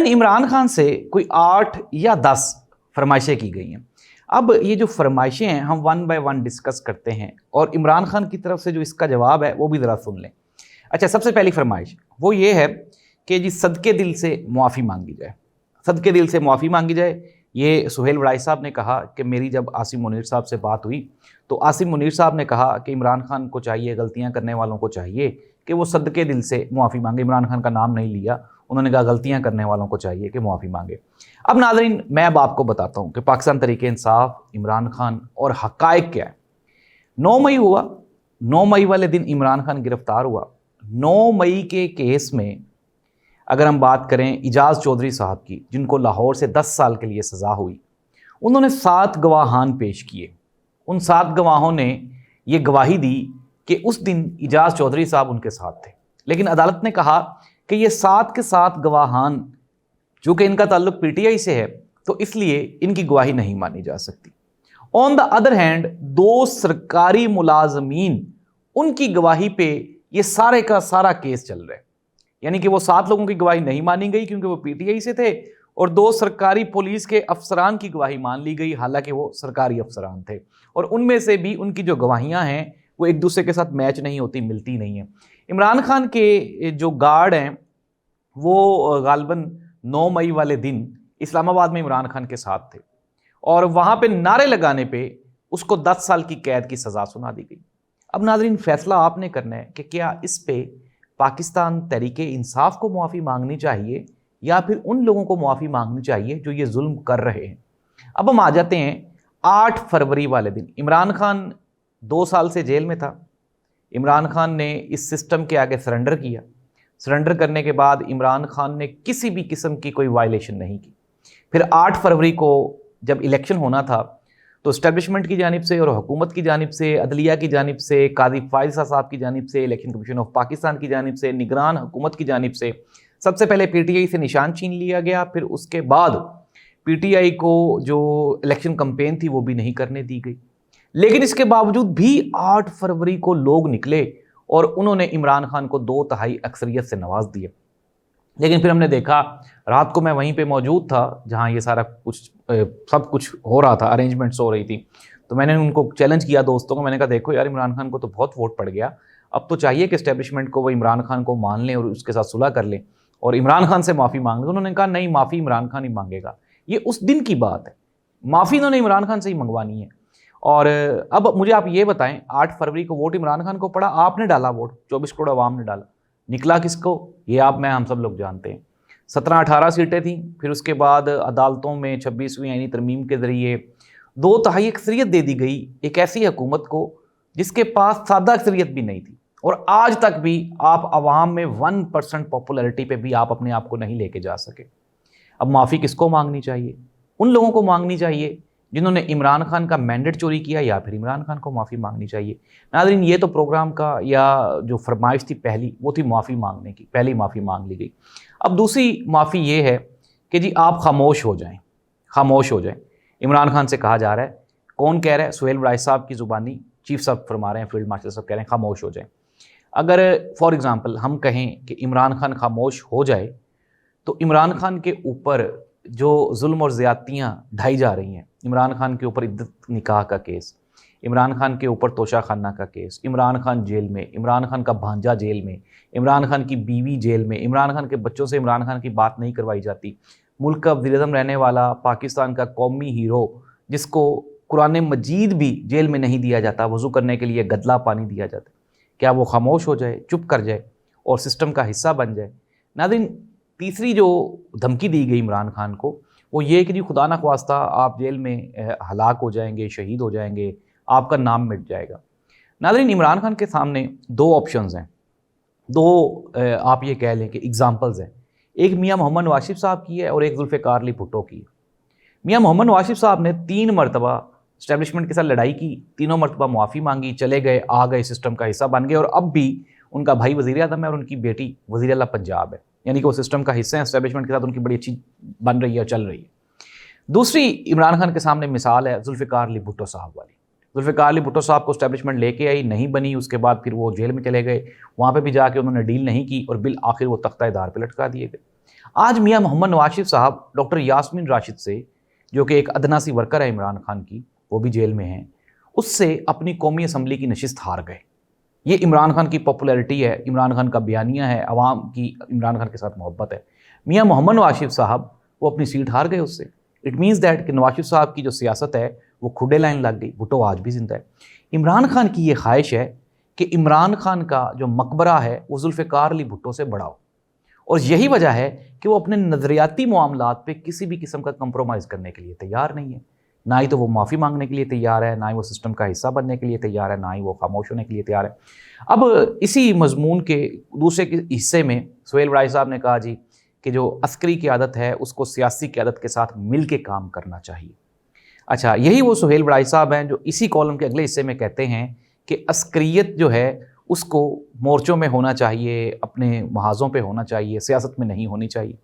इमरान खान से कोई 8 या 10 फरमाइशें की गई हैं। अब ये जो फरमाइशें हैं हम वन बाय वन डिस्कस करते हैं और इमरान खान की तरफ से जो इसका जवाब है वो भी ज़रा सुन लें। अच्छा, सबसे पहली फरमाइश वो ये है कि जी सदके दिल से मुआफ़ी मांगी जाए, सदके दिल से मुआफ़ी मांगी जाए। ये सुहेल वड़ाई साहब ने कहा कि मेरी जब आसिम मुनीर साहब से बात हुई तो आसिम मुनीर साहब ने कहा कि इमरान खान को चाहिए, गलतियां करने वालों को चाहिए कि वो सदके दिल से मुआफ़ी मांगे। इमरान खान का नाम नहीं लिया, उन्होंने कहा गलतियां करने वालों को चाहिए कि मुआफ़ी मांगे। अब नाज़रीन, मैं अब आपको बताता हूँ कि पाकिस्तान तहरीक इंसाफ, इमरान खान और हक़ाइक़ क्या है। 9 मई हुआ, 9 मई वाले दिन इमरान खान गिरफ्तार हुआ। 9 मई के केस में अगर हम बात करें इजाज़ चौधरी साहब की, जिनको लाहौर से 10 साल के लिए सज़ा हुई, उन्होंने 7 गवाहान पेश किए। उन 7 गवाहों ने ये गवाही दी कि उस दिन इजाज़ चौधरी साहब उनके साथ थे, लेकिन अदालत ने कहा कि ये 7 के 7 गवाहान, चूँकि इनका ताल्लुक पीटीआई से है तो इसलिए इनकी गवाही नहीं मानी जा सकती। ऑन द अदर हैंड 2 सरकारी मुलाजमीन, उनकी गवाही पे ये सारे का सारा केस चल रहा है। यानी कि वो 7 लोगों की गवाही नहीं मानी गई क्योंकि वो पीटीआई से थे, और 2 सरकारी पुलिस के अफसरान की गवाही मान ली गई, हालांकि वो सरकारी अफसरान थे, और उनमें से भी उनकी जो गवाहियां हैं वो एक दूसरे के साथ मैच नहीं होती, मिलती नहीं है। इमरान खान के जो गार्ड हैं वो गालबन 9 मई वाले दिन इस्लामाबाद में इमरान खान के साथ थे, और वहाँ पे नारे लगाने पे उसको 10 साल की कैद की सज़ा सुना दी गई। अब नाज़रीन, फैसला आपने करना है कि क्या इस पे पाकिस्तान तहरीक इंसाफ को मुआफ़ी मांगनी चाहिए या फिर उन लोगों को मुआफ़ी मांगनी चाहिए जो ये जुल्म कर रहे हैं। अब हम आ जाते हैं 8 फरवरी वाले दिन। इमरान खान 2 साल से जेल में था। इमरान खान ने इस सिस्टम के आगे सरेंडर किया। सरेंडर करने के बाद इमरान खान ने किसी भी किस्म की कोई वायलेशन नहीं की। फिर 8 फरवरी को जब इलेक्शन होना था तो इस्टेब्लिशमेंट की जानिब से और हुकूमत की जानिब से, अदलिया की जानिब से, कादी फायज़ साहब की जानिब से, इलेक्शन कमीशन ऑफ पाकिस्तान की जानिब से, निगरान हुकूमत की जानिब से सबसे पहले पीटीआई से निशान छीन लिया गया। फिर उसके बाद पीटीआई को जो इलेक्शन कैंपेन थी वो भी नहीं करने दी गई। लेकिन इसके बावजूद भी 8 फरवरी को लोग निकले और उन्होंने इमरान खान को 2/3 अक्सरियत से नवाज दिया। लेकिन फिर हमने देखा, रात को मैं वहीं पे मौजूद था जहां ये सारा कुछ सब कुछ हो रहा था, अरेंजमेंट्स हो रही थी। तो मैंने उनको चैलेंज किया, दोस्तों को। मैंने कहा देखो यार, इमरान खान को तो बहुत वोट पड़ गया, अब तो चाहिए कि इस्टेब्लिशमेंट को वो इमरान खान को मान लें और उसके साथ सुलह कर लें और इमरान खान से माफ़ी मांग लें। उन्होंने कहा नहीं, माफ़ी इमरान खान ही मांगेगा। ये उस दिन की बात है, माफ़ी इन्होंने इमरान खान से ही मंगवानी है। और अब मुझे आप ये बताएं, 8 फरवरी को वोट इमरान खान को पड़ा, आपने डाला वोट, 24 करोड़ आवाम ने डाला, निकला किसको ये आप मैं हम सब लोग जानते हैं। 17-18 सीटें थी। फिर उसके बाद अदालतों में 26वीं आईनी तरमीम के ज़रिए 2/3 अक्सरियत दे दी गई एक ऐसी हुकूमत को जिसके पास सादा अक्सरियत भी नहीं थी, और आज तक भी आप अवाम में 1% पॉपुलैरिटी पे भी आप अपने आप को नहीं लेके जा सके। अब माफ़ी किसको मांगनी चाहिए? उन लोगों को मांगनी चाहिए जिन्होंने इमरान खान का मैंडेट चोरी किया, या फिर इमरान खान को माफ़ी मांगनी चाहिए। नाज़रीन, ये तो प्रोग्राम का या जो फरमाइश थी पहली, वो थी माफ़ी मांगने की, पहली माफ़ी मांग ली गई। अब दूसरी माफ़ी ये है कि जी आप खामोश हो जाएं, खामोश हो जाएं। इमरान खान से कहा जा रहा है, कौन कह रहा है? सुहेल वड़ाई साहब की ज़ुबानी चीफ साहब फरमा रहे हैं, फील्ड मार्शल साहब कह रहे हैं खामोश हो जाएं। अगर फॉर एग्ज़ाम्पल हम कहें कि इमरान खान खामोश हो जाए तो इमरान खान के ऊपर जो जुल्म और ज़्यादतियाँ ढाई जा रही हैं, इमरान खान के ऊपर इद्दत निकाह का केस, इमरान खान के ऊपर तोशा खाना का केस, इमरान खान जेल में, इमरान खान का भांजा जेल में, इमरान खान की बीवी जेल में, इमरान खान के बच्चों से इमरान खान की बात नहीं करवाई जाती, मुल्क का वज़ीर-ए-आज़म रहने वाला पाकिस्तान का कौमी हीरो जिसको कुरान मजीद भी जेल में नहीं दिया जाता, वज़ू करने के लिए गदला पानी दिया जाता, क्या वो खामोश हो जाए, चुप कर जाए और सिस्टम का हिस्सा बन जाए? नाज़रीन, तीसरी जो धमकी दी गई इमरान खान को वो ये कि जी खुदा न ख्वास्ता आप जेल में हलाक हो जाएंगे, शहीद हो जाएंगे, आपका नाम मिट जाएगा। नाज़रीन, इमरान खान के सामने 2 ऑप्शंस हैं, 2 आप ये कह लें कि एग्जांपल्स हैं। एक मियां मोहम्मद वाशिफ साहब की है और एक जुल्फ़िकार अली भुट्टो की है। मियां मोहम्मद वाशिफ साहब ने 3 मरतबा इस्टेब्लिशमेंट के साथ लड़ाई की, तीनों मरतबा मुआफ़ी मांगी, चले गए, आ गए, सिस्टम का हिस्सा बन गए, और अब भी उनका भाई वज़ीर-ए-आज़म है और उनकी बेटी वज़ीर आला पंजाब है, यानी कि वो सिस्टम का हिस्सा है, इस्टेब्लिशमेंट के साथ उनकी बड़ी अच्छी बन रही है और चल रही है। दूसरी इमरान खान के सामने मिसाल है जुल्फ़िकार अली भुट्टो साहब वाली। जुल्फ़िकार अली भुट्टो साहब को इस्टेब्लिशमेंट लेके आई, नहीं बनी, उसके बाद फिर वो जेल में चले गए, वहाँ पे भी जाके उन्होंने डील नहीं की और बिल आखिर वो तख्ता-ए-दार पे लटका दिए गए। आज मियां मोहम्मद नवाज शरीफ साहब डॉक्टर यास्मीन राशिद से, जो कि एक अदना सी वर्कर है इमरान खान की, वो भी जेल में हैं, उससे अपनी कौमी असम्बली की नशिस्त हार गए। ये इमरान खान की पॉपुलैरिटी है, इमरान खान का बयानिया है, अवाम की इमरान खान के साथ मोहब्बत है। मियां मोहम्मद नवाज शरीफ साहब वो अपनी सीट हार गए उससे। इट मीन्स दैट कि नवाज शरीफ साहब की जो सियासत है वो खुडे लाइन लग गई। भुट्टो आज भी जिंदा है। इमरान खान की ये ख्वाहिश है कि इमरान खान का जो मकबरा है वो जुल्फ़िकार अली भुट्टो से बड़ा हो, और यही वजह है कि वो अपने नज़रियाती मामलात पे किसी भी किस्म का कंप्रोमाइज़ करने के लिए तैयार नहीं है। ना ही तो वो माफ़ी मांगने के लिए तैयार है, ना ही वो सिस्टम का हिस्सा बनने के लिए तैयार है, ना ही वो खामोश होने के लिए तैयार है। अब इसी मजमून के दूसरे हिस्से में सुहेल बड़ाई साहब ने कहा जी कि जो अस्करी क़यादत है उसको सियासी क़यादत के साथ मिल के काम करना चाहिए। अच्छा, यही वो सुहेल बड़ाई साहब हैं जो इसी कॉलम के अगले हिस्से में कहते हैं कि अस्करियत जो है उसको मोर्चों में होना चाहिए, अपने महाज़ों पे होना चाहिए, सियासत में नहीं होनी चाहिए।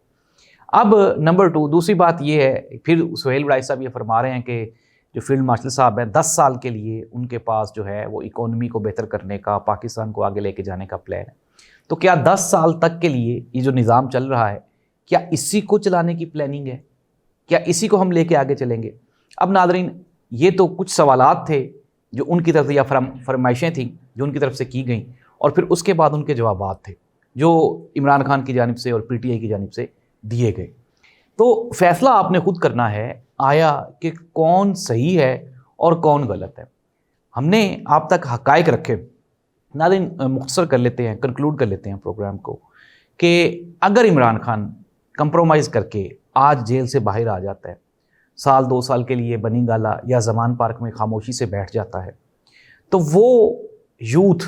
अब नंबर 2 दूसरी बात ये है, फिर सुहेल बड़ाई साहब ये फरमा रहे हैं कि जो फील्ड मार्शल साहब हैं 10 साल के लिए उनके पास जो है वो इकोनॉमी को बेहतर करने का, पाकिस्तान को आगे लेके जाने का प्लान है। तो क्या 10 साल तक के लिए ये जो निज़ाम चल रहा है, क्या इसी को चलाने की प्लानिंग है? क्या इसी को हम लेके आगे चलेंगे? अब नादरीन, ये तो कुछ सवालात थे जो उनकी तरफ से, या फरमाइशें थी जो उनकी तरफ से की गई, और फिर उसके बाद उनके जवाबात थे जो इमरान खान की जानिब से और पीटीआई की जानिब से दिए गए। तो फैसला आपने खुद करना है आया कि कौन सही है और कौन गलत है। हमने आप तक हकायक रखे। नाज़रीन, मुख्तसर कर लेते हैं, कंक्लूड कर लेते हैं प्रोग्राम को, कि अगर इमरान खान कंप्रोमाइज़ करके आज जेल से बाहर आ जाता है, साल 2 साल के लिए बनी गाला या ज़मान पार्क में खामोशी से बैठ जाता है, तो वो यूथ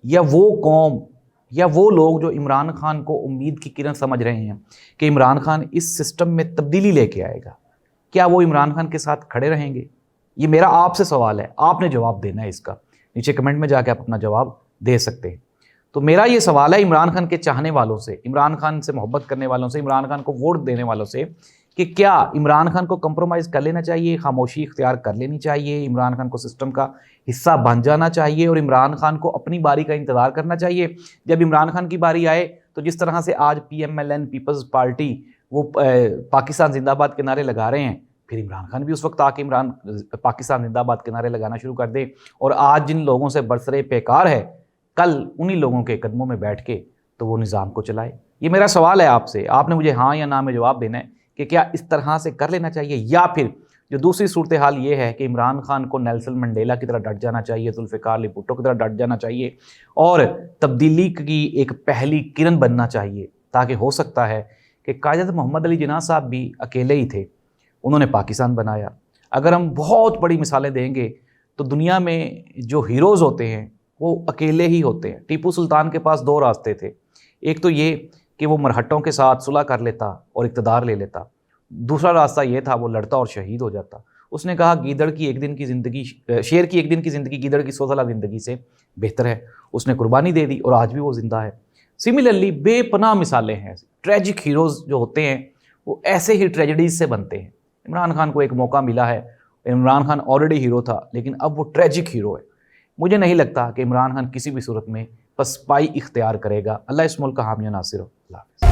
या वो कौम या वो लोग जो इमरान खान को उम्मीद की किरण समझ रहे हैं कि इमरान खान इस सिस्टम में तब्दीली लेके आएगा, क्या वो इमरान खान के साथ खड़े रहेंगे? ये मेरा आपसे सवाल है, आपने जवाब देना है इसका। नीचे कमेंट में जाके आप अपना जवाब दे सकते हैं। तो मेरा ये सवाल है इमरान खान के चाहने वालों से, इमरान खान से मोहब्बत करने वालों से, इमरान खान को वोट देने वालों से, कि क्या इमरान खान को कंप्रोमाइज़ कर लेना चाहिए, खामोशी इख्तियार कर लेनी चाहिए, इमरान खान को सिस्टम का हिस्सा बन जाना चाहिए और इमरान खान को अपनी बारी का इंतज़ार करना चाहिए? जब इमरान खान की बारी आए तो जिस तरह से आज PMLN पीपल्स पार्टी वो पाकिस्तान जिंदाबाद के नारे लगा रहे हैं, फिर इमरान खान भी उस वक्त आके पाकिस्तान जिंदाबाद के नारे लगाना शुरू कर दे, और आज जिन लोगों से बरसरे पेकार है, कल उन्हीं लोगों के कदमों में बैठ के तो वो निज़ाम को चलाए। ये मेरा सवाल है आपसे, आपने मुझे हाँ या ना में जवाब देना है कि क्या इस तरह से कर लेना चाहिए, या फिर जो दूसरी सूरत हाल ये है कि इमरान खान को नेल्सन मंडेला की तरह डट जाना चाहिए, जुल्फ़िकार अली भुट्टो की तरह डट जाना चाहिए और तब्दीली की एक पहली किरण बनना चाहिए, ताकि हो सकता है कि कायद मोहम्मद अली जिन्ना साहब भी अकेले ही थे, उन्होंने पाकिस्तान बनाया। अगर हम बहुत बड़ी मिसालें देंगे तो दुनिया में जो हीरोज़ होते हैं वो अकेले ही होते हैं। टीपू सुल्तान के पास 2 रास्ते थे, एक तो ये कि वो मरहट्टों के साथ सुलह कर लेता और इक़्तिदार ले लेता, दूसरा रास्ता ये था वो लड़ता और शहीद हो जाता। उसने कहा गीदड़ की एक दिन की ज़िंदगी, शेर की एक दिन की ज़िंदगी गीदड़ की 100 साल ज़िंदगी से बेहतर है। उसने कुर्बानी दे दी और आज भी वो ज़िंदा है। सिमिलरली बेपनाह मिसालें हैं। ट्रेजिक हीरोज़ जो होते हैं वो ऐसे ही ट्रेजेडीज़ से बनते हैं। इमरान खान को एक मौका मिला है, इमरान खान ऑलरेडी हीरो था, लेकिन अब वो ट्रेजिक हीरो है। मुझे नहीं लगता कि इमरान खान किसी भी सूरत में पसपाई इख्तियार करेगा। अल्लाह इस मुल्क का हामी नासिर हो। अल्लाह हाफ़िज़।